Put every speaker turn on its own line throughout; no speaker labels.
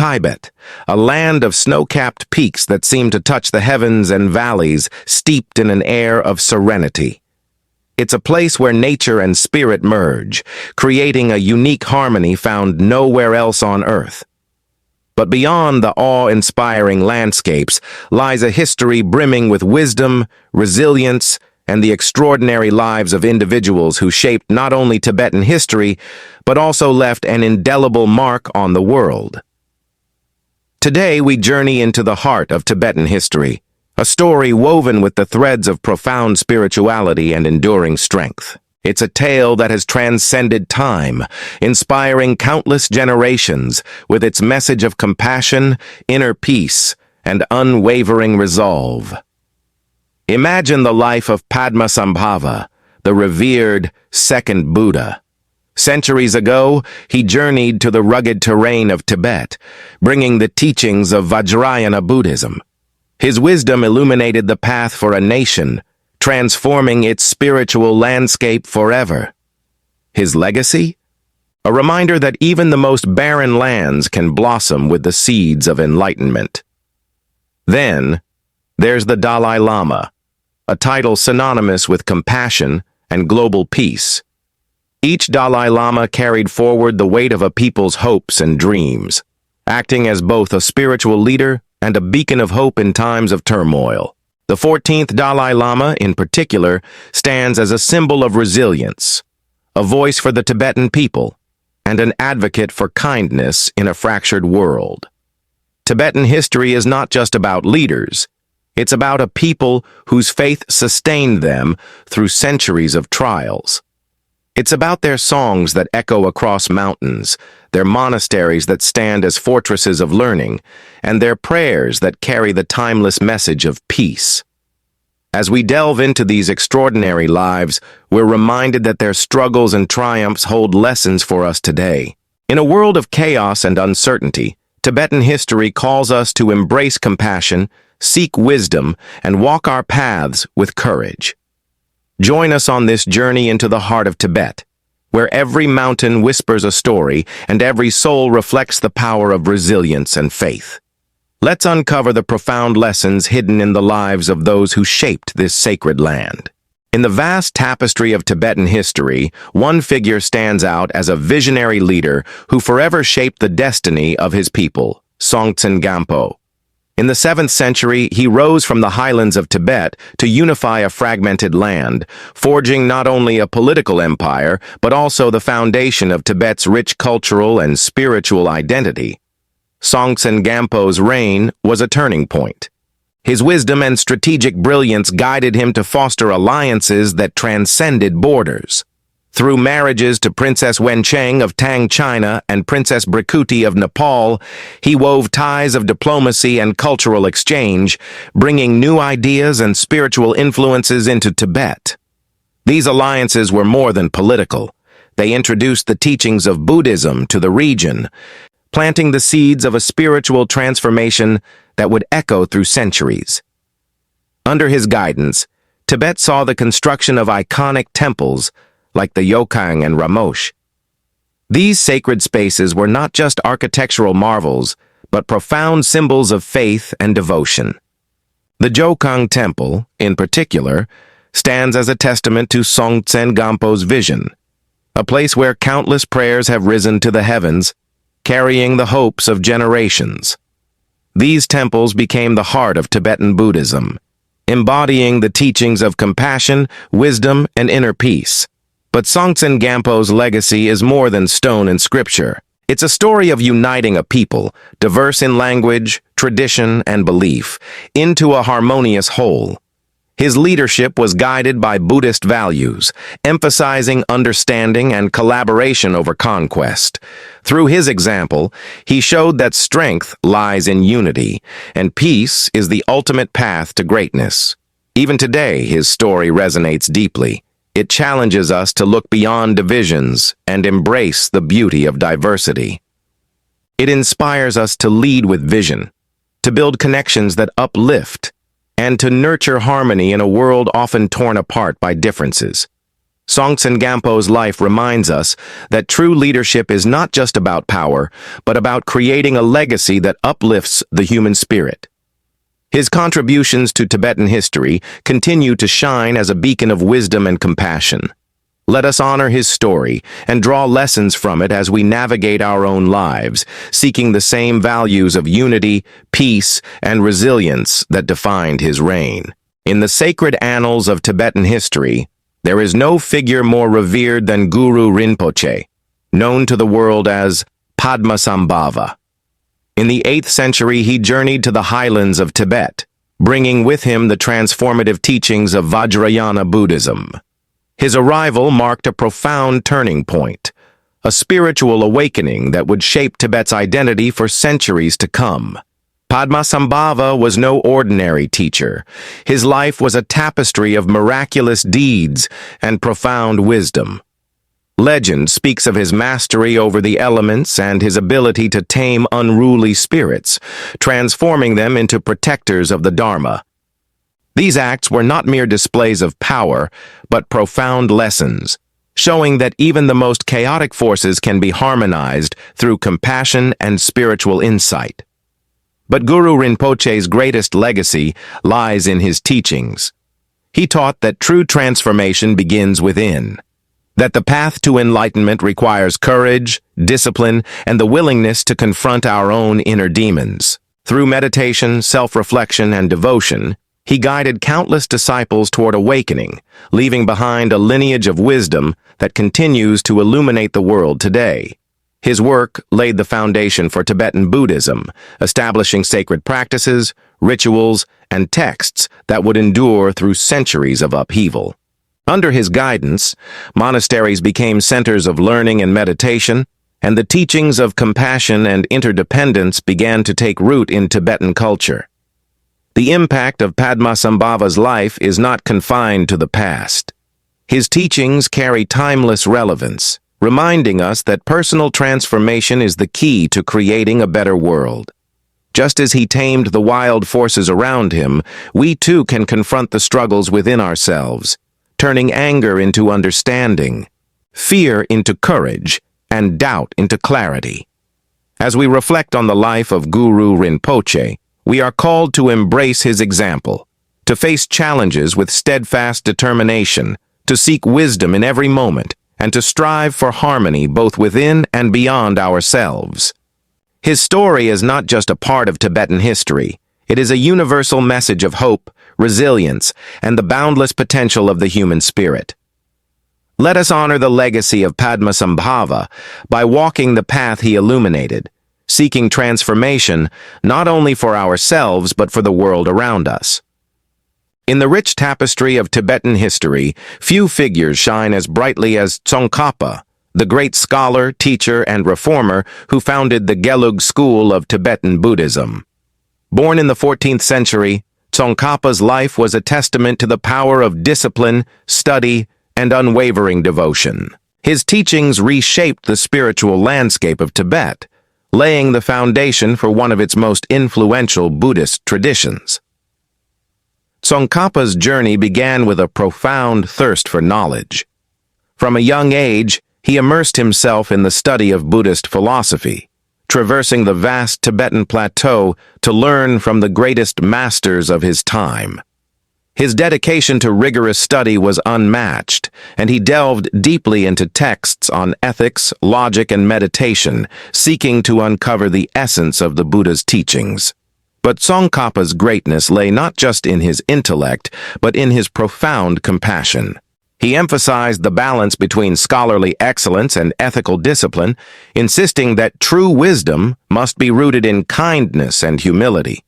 Tibet, a land of snow-capped peaks that seem to touch the heavens and valleys steeped in an air of serenity. It's a place where nature and spirit merge, creating a unique harmony found nowhere else on Earth. But beyond the awe-inspiring landscapes lies a history brimming with wisdom, resilience, and the extraordinary lives of individuals who shaped not only Tibetan history, but also left an indelible mark on the world. Today we journey into the heart of Tibetan history, a story woven with the threads of profound spirituality and enduring strength. It's a tale that has transcended time, inspiring countless generations with its message of compassion, inner peace, and unwavering resolve. Imagine the life of Padmasambhava, the revered second Buddha. Centuries ago, he journeyed to the rugged terrain of Tibet, bringing the teachings of Vajrayana Buddhism. His wisdom illuminated the path for a nation, transforming its spiritual landscape forever. His legacy? A reminder that even the most barren lands can blossom with the seeds of enlightenment. Then, there's the Dalai Lama, a title synonymous with compassion and global peace. Each Dalai Lama carried forward the weight of a people's hopes and dreams, acting as both a spiritual leader and a beacon of hope in times of turmoil. The 14th Dalai Lama, in particular, stands as a symbol of resilience, a voice for the Tibetan people, and an advocate for kindness in a fractured world. Tibetan history is not just about leaders. It's about a people whose faith sustained them through centuries of trials. It's about their songs that echo across mountains, their monasteries that stand as fortresses of learning, and their prayers that carry the timeless message of peace. As we delve into these extraordinary lives, we're reminded that their struggles and triumphs hold lessons for us today. In a world of chaos and uncertainty, Tibetan history calls us to embrace compassion, seek wisdom, and walk our paths with courage. Join us on this journey into the heart of Tibet, where every mountain whispers a story and every soul reflects the power of resilience and faith. Let's uncover the profound lessons hidden in the lives of those who shaped this sacred land. In the vast tapestry of Tibetan history, one figure stands out as a visionary leader who forever shaped the destiny of his people, Songtsen Gampo. In the 7th century, he rose from the highlands of Tibet to unify a fragmented land, forging not only a political empire, but also the foundation of Tibet's rich cultural and spiritual identity. Songtsen Gampo's reign was a turning point. His wisdom and strategic brilliance guided him to foster alliances that transcended borders. Through marriages to Princess Wencheng of Tang, China, and Princess Brikuti of Nepal, he wove ties of diplomacy and cultural exchange, bringing new ideas and spiritual influences into Tibet. These alliances were more than political. They introduced the teachings of Buddhism to the region, planting the seeds of a spiritual transformation that would echo through centuries. Under his guidance, Tibet saw the construction of iconic temples like the Yokang and Ramosh. These sacred spaces were not just architectural marvels, but profound symbols of faith and devotion. The Jokang Temple, in particular, stands as a testament to Songtsen Gampo's vision, a place where countless prayers have risen to the heavens, carrying the hopes of generations. These temples became the heart of Tibetan Buddhism, embodying the teachings of compassion, wisdom, and inner peace. But Songtsen Gampo's legacy is more than stone and scripture. It's a story of uniting a people, diverse in language, tradition, and belief, into a harmonious whole. His leadership was guided by Buddhist values, emphasizing understanding and collaboration over conquest. Through his example, he showed that strength lies in unity, and peace is the ultimate path to greatness. Even today, his story resonates deeply. It challenges us to look beyond divisions and embrace the beauty of diversity. It inspires us to lead with vision, to build connections that uplift, and to nurture harmony in a world often torn apart by differences. Songtsen Gampo's life reminds us that true leadership is not just about power, but about creating a legacy that uplifts the human spirit. His contributions to Tibetan history continue to shine as a beacon of wisdom and compassion. Let us honor his story and draw lessons from it as we navigate our own lives, seeking the same values of unity, peace, and resilience that defined his reign. In the sacred annals of Tibetan history, there is no figure more revered than Guru Rinpoche, known to the world as Padmasambhava. In the 8th century, he journeyed to the highlands of Tibet, bringing with him the transformative teachings of Vajrayana Buddhism. His arrival marked a profound turning point, a spiritual awakening that would shape Tibet's identity for centuries to come. Padmasambhava was no ordinary teacher. His life was a tapestry of miraculous deeds and profound wisdom. Legend speaks of his mastery over the elements and his ability to tame unruly spirits, transforming them into protectors of the Dharma. These acts were not mere displays of power, but profound lessons, showing that even the most chaotic forces can be harmonized through compassion and spiritual insight. But Guru Rinpoche's greatest legacy lies in his teachings. He taught that true transformation begins within, that the path to enlightenment requires courage, discipline, and the willingness to confront our own inner demons. Through meditation, self-reflection, and devotion, he guided countless disciples toward awakening, leaving behind a lineage of wisdom that continues to illuminate the world today. His work laid the foundation for Tibetan Buddhism, establishing sacred practices, rituals, and texts that would endure through centuries of upheaval. Under his guidance, monasteries became centers of learning and meditation, and the teachings of compassion and interdependence began to take root in Tibetan culture. The impact of Padmasambhava's life is not confined to the past. His teachings carry timeless relevance, reminding us that personal transformation is the key to creating a better world. Just as he tamed the wild forces around him, we too can confront the struggles within ourselves, turning anger into understanding, fear into courage, and doubt into clarity. As we reflect on the life of Guru Rinpoche, we are called to embrace his example, to face challenges with steadfast determination, to seek wisdom in every moment, and to strive for harmony both within and beyond ourselves. His story is not just a part of Tibetan history. It is a universal message of hope, resilience, and the boundless potential of the human spirit. Let us honor the legacy of Padmasambhava by walking the path he illuminated, seeking transformation not only for ourselves but for the world around us. In the rich tapestry of Tibetan history, few figures shine as brightly as Tsongkhapa, the great scholar, teacher, and reformer who founded the Gelug school of Tibetan Buddhism. Born in the 14th century, Tsongkhapa's life was a testament to the power of discipline, study, and unwavering devotion. His teachings reshaped the spiritual landscape of Tibet, laying the foundation for one of its most influential Buddhist traditions. Tsongkhapa's journey began with a profound thirst for knowledge. From a young age, he immersed himself in the study of Buddhist philosophy, traversing the vast Tibetan plateau to learn from the greatest masters of his time. His dedication to rigorous study was unmatched, and he delved deeply into texts on ethics, logic, and meditation, seeking to uncover the essence of the Buddha's teachings. But Tsongkhapa's greatness lay not just in his intellect, but in his profound compassion. He emphasized the balance between scholarly excellence and ethical discipline, insisting that true wisdom must be rooted in kindness and humility.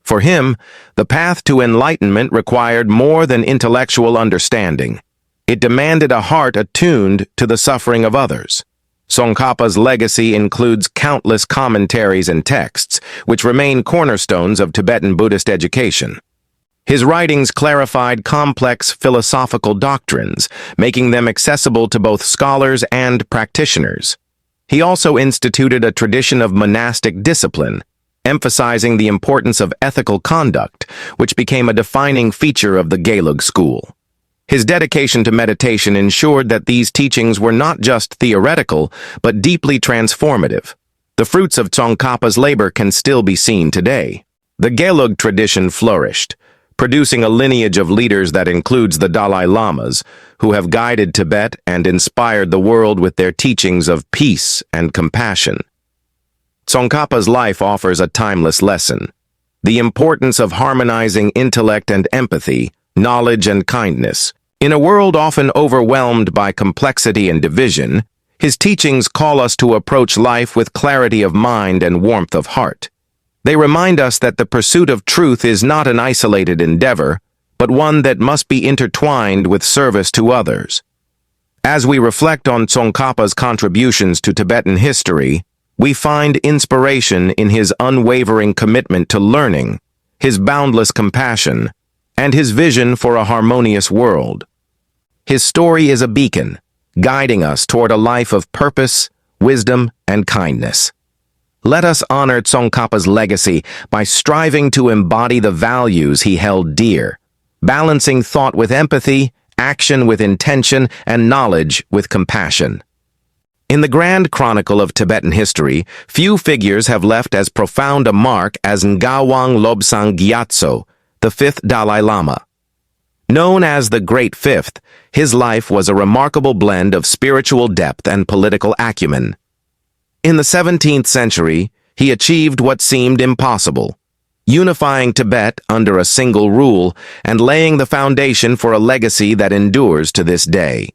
For him, the path to enlightenment required more than intellectual understanding. It demanded a heart attuned to the suffering of others. Tsongkhapa's legacy includes countless commentaries and texts, which remain cornerstones of Tibetan Buddhist education. His writings clarified complex philosophical doctrines, making them accessible to both scholars and practitioners. He also instituted a tradition of monastic discipline, emphasizing the importance of ethical conduct, which became a defining feature of the Gelug school. His dedication to meditation ensured that these teachings were not just theoretical, but deeply transformative. The fruits of Tsongkhapa's labor can still be seen today. The Gelug tradition flourished, producing a lineage of leaders that includes the Dalai Lamas, who have guided Tibet and inspired the world with their teachings of peace and compassion. Tsongkhapa's life offers a timeless lesson: the importance of harmonizing intellect and empathy, knowledge and kindness. In a world often overwhelmed by complexity and division, his teachings call us to approach life with clarity of mind and warmth of heart. They remind us that the pursuit of truth is not an isolated endeavor, but one that must be intertwined with service to others. As we reflect on Tsongkhapa's contributions to Tibetan history, we find inspiration in his unwavering commitment to learning, his boundless compassion, and his vision for a harmonious world. His story is a beacon, guiding us toward a life of purpose, wisdom, and kindness. Let us honor Tsongkhapa's legacy by striving to embody the values he held dear, balancing thought with empathy, action with intention, and knowledge with compassion. In the grand chronicle of Tibetan history, few figures have left as profound a mark as Ngawang Lobsang Gyatso, the fifth Dalai Lama. Known as the Great Fifth, his life was a remarkable blend of spiritual depth and political acumen. In the 17th century, he achieved what seemed impossible, unifying Tibet under a single rule and laying the foundation for a legacy that endures to this day.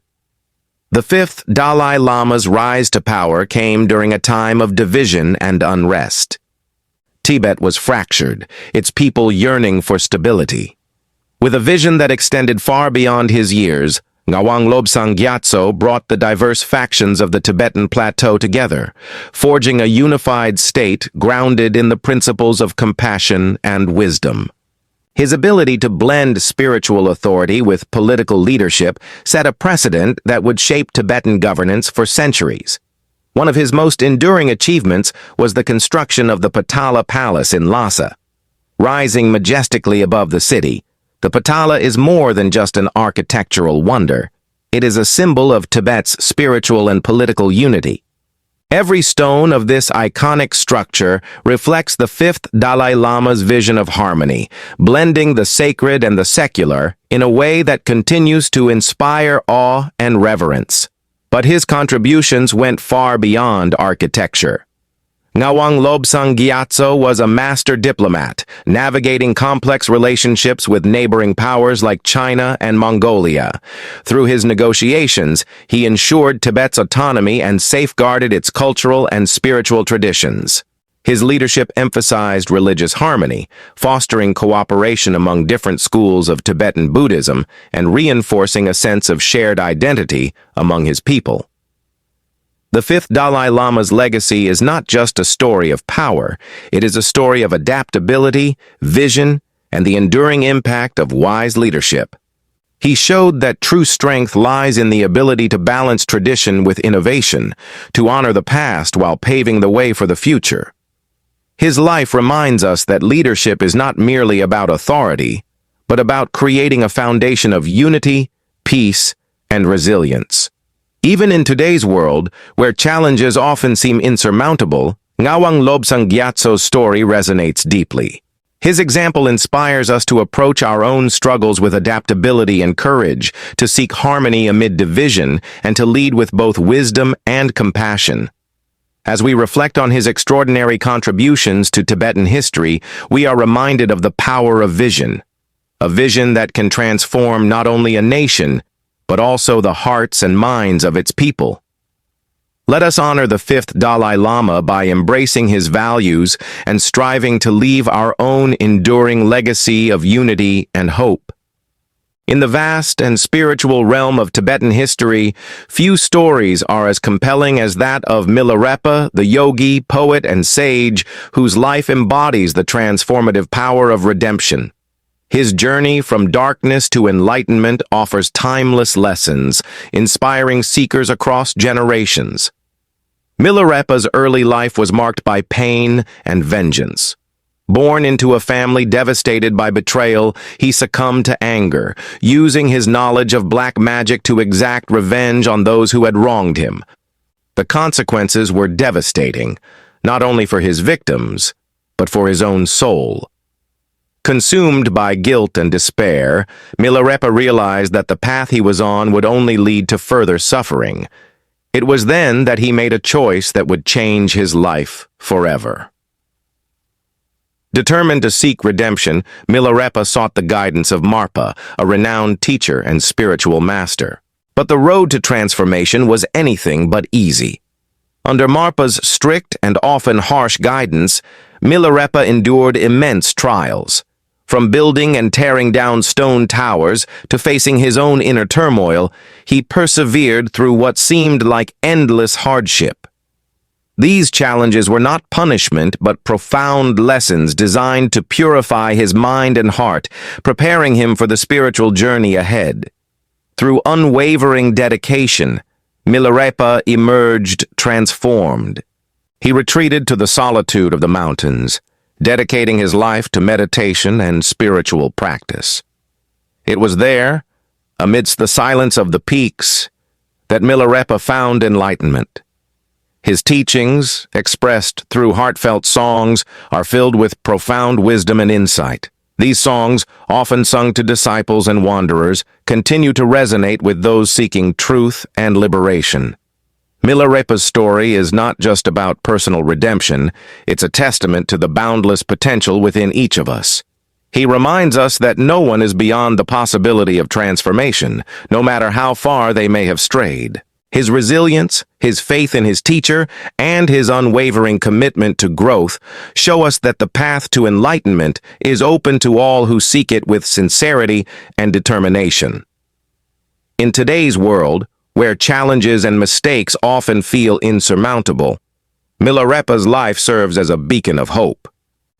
The fifth Dalai Lama's rise to power came during a time of division and unrest. Tibet was fractured, its people yearning for stability. With a vision that extended far beyond his years, Ngawang Lobsang Gyatso brought the diverse factions of the Tibetan plateau together, forging a unified state grounded in the principles of compassion and wisdom. His ability to blend spiritual authority with political leadership set a precedent that would shape Tibetan governance for centuries. One of his most enduring achievements was the construction of the Potala Palace in Lhasa. Rising majestically above the city, the Potala is more than just an architectural wonder. It is a symbol of Tibet's spiritual and political unity. Every stone of this iconic structure reflects the fifth Dalai Lama's vision of harmony, blending the sacred and the secular in a way that continues to inspire awe and reverence. But his contributions went far beyond architecture. Ngawang Lobsang Gyatso was a master diplomat, navigating complex relationships with neighboring powers like China and Mongolia. Through his negotiations, he ensured Tibet's autonomy and safeguarded its cultural and spiritual traditions. His leadership emphasized religious harmony, fostering cooperation among different schools of Tibetan Buddhism and reinforcing a sense of shared identity among his people. The fifth Dalai Lama's legacy is not just a story of power, it is a story of adaptability, vision, and the enduring impact of wise leadership. He showed that true strength lies in the ability to balance tradition with innovation, to honor the past while paving the way for the future. His life reminds us that leadership is not merely about authority, but about creating a foundation of unity, peace, and resilience. Even in today's world, where challenges often seem insurmountable, Ngawang Lobsang Gyatso's story resonates deeply. His example inspires us to approach our own struggles with adaptability and courage, to seek harmony amid division, and to lead with both wisdom and compassion. As we reflect on his extraordinary contributions to Tibetan history, we are reminded of the power of vision, a vision that can transform not only a nation, but also the hearts and minds of its people. Let us honor the fifth Dalai Lama by embracing his values and striving to leave our own enduring legacy of unity and hope. In the vast and spiritual realm of Tibetan history, few stories are as compelling as that of Milarepa, the yogi, poet, and sage, whose life embodies the transformative power of redemption. His journey from darkness to enlightenment offers timeless lessons, inspiring seekers across generations. Milarepa's early life was marked by pain and vengeance. Born into a family devastated by betrayal, he succumbed to anger, using his knowledge of black magic to exact revenge on those who had wronged him. The consequences were devastating, not only for his victims, but for his own soul. Consumed by guilt and despair, Milarepa realized that the path he was on would only lead to further suffering. It was then that he made a choice that would change his life forever. Determined to seek redemption, Milarepa sought the guidance of Marpa, a renowned teacher and spiritual master. But the road to transformation was anything but easy. Under Marpa's strict and often harsh guidance, Milarepa endured immense trials. From building and tearing down stone towers to facing his own inner turmoil, he persevered through what seemed like endless hardship. These challenges were not punishment, but profound lessons designed to purify his mind and heart, preparing him for the spiritual journey ahead. Through unwavering dedication, Milarepa emerged transformed. He retreated to the solitude of the mountains, dedicating his life to meditation and spiritual practice. It was there, amidst the silence of the peaks, that Milarepa found enlightenment. His teachings, expressed through heartfelt songs, are filled with profound wisdom and insight. These songs, often sung to disciples and wanderers, continue to resonate with those seeking truth and liberation. Milarepa's story is not just about personal redemption, it's a testament to the boundless potential within each of us. He reminds us that no one is beyond the possibility of transformation, no matter how far they may have strayed. His resilience, his faith in his teacher, and his unwavering commitment to growth show us that the path to enlightenment is open to all who seek it with sincerity and determination. In today's world, where challenges and mistakes often feel insurmountable, Milarepa's life serves as a beacon of hope.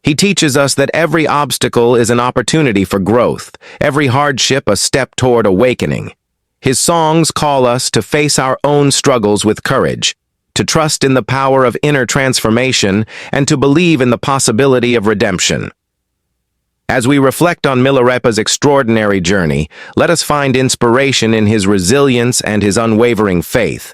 He teaches us that every obstacle is an opportunity for growth, every hardship a step toward awakening. His songs call us to face our own struggles with courage, to trust in the power of inner transformation, and to believe in the possibility of redemption. As we reflect on Milarepa's extraordinary journey, let us find inspiration in his resilience and his unwavering faith.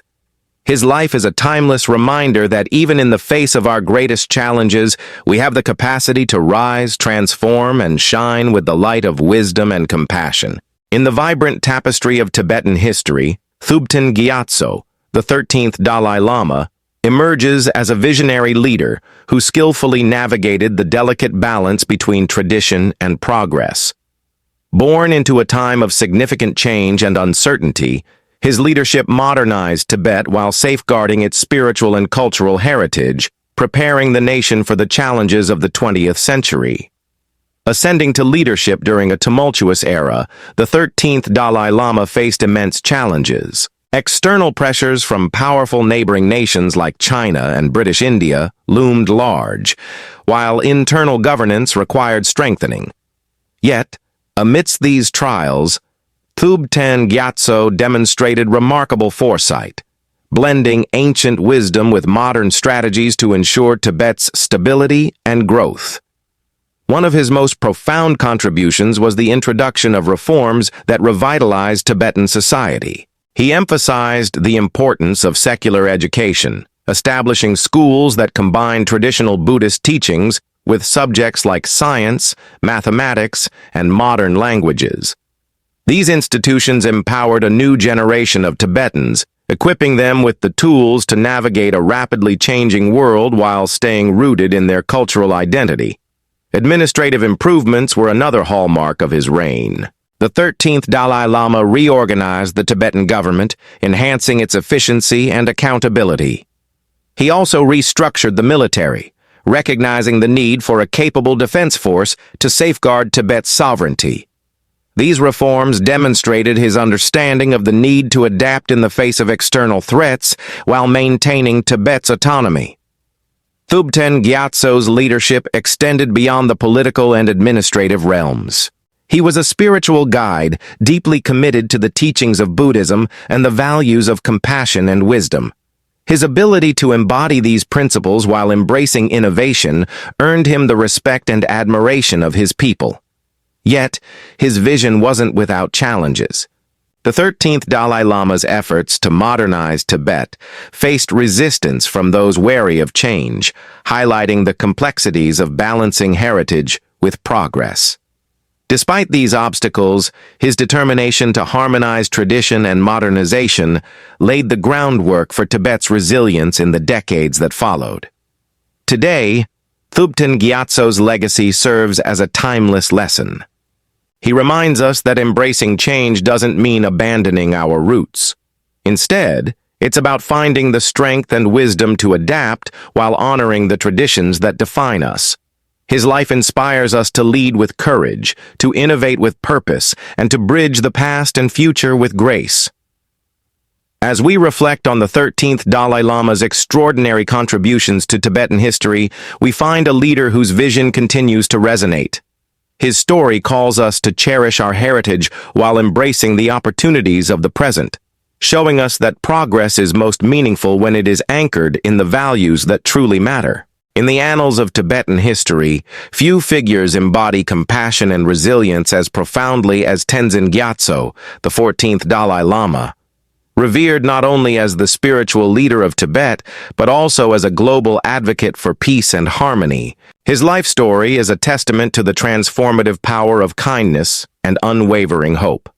His life is a timeless reminder that even in the face of our greatest challenges, we have the capacity to rise, transform, and shine with the light of wisdom and compassion. In the vibrant tapestry of Tibetan history, Thubten Gyatso, the 13th Dalai Lama, emerges as a visionary leader who skillfully navigated the delicate balance between tradition and progress. Born into a time of significant change and uncertainty, his leadership modernized Tibet while safeguarding its spiritual and cultural heritage, preparing the nation for the challenges of the 20th century. Ascending to leadership during a tumultuous era, the 13th Dalai Lama faced immense challenges. External pressures from powerful neighboring nations like China and British India loomed large, while internal governance required strengthening. Yet, amidst these trials, Thubten Gyatso demonstrated remarkable foresight, blending ancient wisdom with modern strategies to ensure Tibet's stability and growth. One of his most profound contributions was the introduction of reforms that revitalized Tibetan society. He emphasized the importance of secular education, establishing schools that combined traditional Buddhist teachings with subjects like science, mathematics, and modern languages. These institutions empowered a new generation of Tibetans, equipping them with the tools to navigate a rapidly changing world while staying rooted in their cultural identity. Administrative improvements were another hallmark of his reign. The 13th Dalai Lama reorganized the Tibetan government, enhancing its efficiency and accountability. He also restructured the military, recognizing the need for a capable defense force to safeguard Tibet's sovereignty. These reforms demonstrated his understanding of the need to adapt in the face of external threats while maintaining Tibet's autonomy. Thubten Gyatso's leadership extended beyond the political and administrative realms. He was a spiritual guide, deeply committed to the teachings of Buddhism and the values of compassion and wisdom. His ability to embody these principles while embracing innovation earned him the respect and admiration of his people. Yet, his vision wasn't without challenges. The 13th Dalai Lama's efforts to modernize Tibet faced resistance from those wary of change, highlighting the complexities of balancing heritage with progress. Despite these obstacles, his determination to harmonize tradition and modernization laid the groundwork for Tibet's resilience in the decades that followed. Today, Thubten Gyatso's legacy serves as a timeless lesson. He reminds us that embracing change doesn't mean abandoning our roots. Instead, it's about finding the strength and wisdom to adapt while honoring the traditions that define us. His life inspires us to lead with courage, to innovate with purpose, and to bridge the past and future with grace. As we reflect on the 13th Dalai Lama's extraordinary contributions to Tibetan history, we find a leader whose vision continues to resonate. His story calls us to cherish our heritage while embracing the opportunities of the present, showing us that progress is most meaningful when it is anchored in the values that truly matter. In the annals of Tibetan history, few figures embody compassion and resilience as profoundly as Tenzin Gyatso, the 14th Dalai Lama. Revered not only as the spiritual leader of Tibet, but also as a global advocate for peace and harmony, his life story is a testament to the transformative power of kindness and unwavering hope.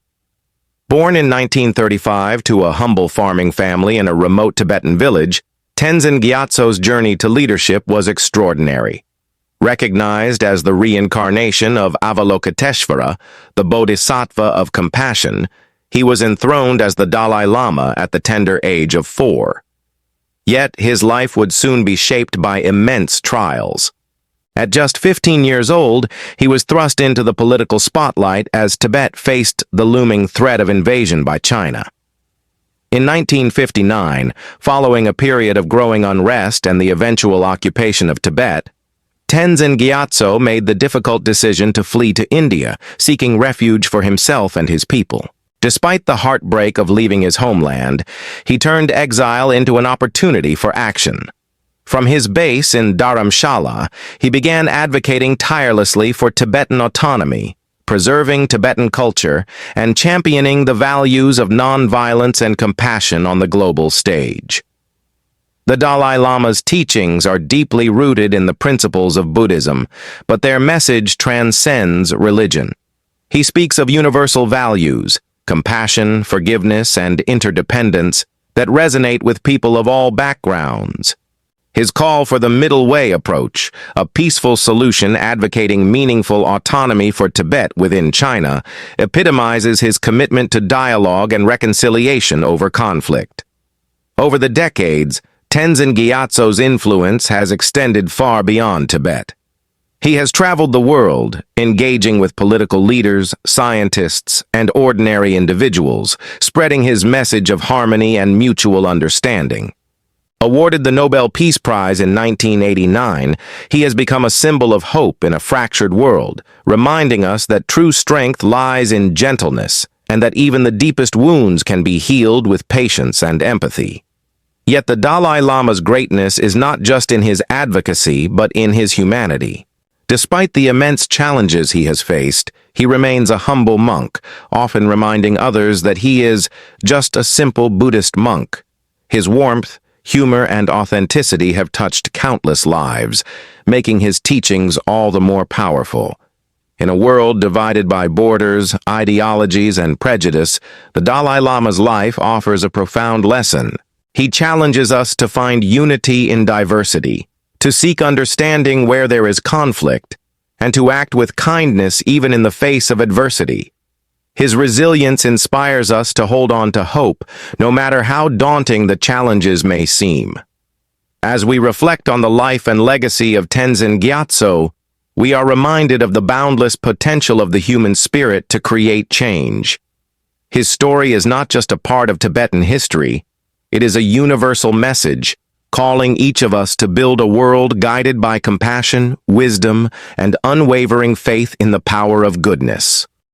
Born in 1935 to a humble farming family in a remote Tibetan village, Tenzin Gyatso's journey to leadership was extraordinary. Recognized as the reincarnation of Avalokiteshvara, the Bodhisattva of compassion, he was enthroned as the Dalai Lama at the tender age of 4. Yet his life would soon be shaped by immense trials. At just 15 years old, he was thrust into the political spotlight as Tibet faced the looming threat of invasion by China. In 1959, following a period of growing unrest and the eventual occupation of Tibet, Tenzin Gyatso made the difficult decision to flee to India, seeking refuge for himself and his people. Despite the heartbreak of leaving his homeland, he turned exile into an opportunity for action. From his base in Dharamshala, he began advocating tirelessly for Tibetan autonomy, preserving Tibetan culture, and championing the values of nonviolence and compassion on the global stage. The Dalai Lama's teachings are deeply rooted in the principles of Buddhism, but their message transcends religion. He speaks of universal values, compassion, forgiveness, and interdependence that resonate with people of all backgrounds. His call for the middle way approach, a peaceful solution advocating meaningful autonomy for Tibet within China, epitomizes his commitment to dialogue and reconciliation over conflict. Over the decades, Tenzin Gyatso's influence has extended far beyond Tibet. He has traveled the world, engaging with political leaders, scientists, and ordinary individuals, spreading his message of harmony and mutual understanding. Awarded the Nobel Peace Prize in 1989, he has become a symbol of hope in a fractured world, reminding us that true strength lies in gentleness, and that even the deepest wounds can be healed with patience and empathy. Yet the Dalai Lama's greatness is not just in his advocacy, but in his humanity. Despite the immense challenges he has faced, he remains a humble monk, often reminding others that he is just a simple Buddhist monk. His warmth, humor, and authenticity have touched countless lives, making his teachings all the more powerful. In a world divided by borders, ideologies, and prejudice, the Dalai Lama's life offers a profound lesson. He challenges us to find unity in diversity, to seek understanding where there is conflict, and to act with kindness even in the face of adversity. His resilience inspires us to hold on to hope, no matter how daunting the challenges may seem. As we reflect on the life and legacy of Tenzin Gyatso, we are reminded of the boundless potential of the human spirit to create change. His story is not just a part of Tibetan history, it is a universal message, calling each of us to build a world guided by compassion, wisdom, and unwavering faith in the power of goodness.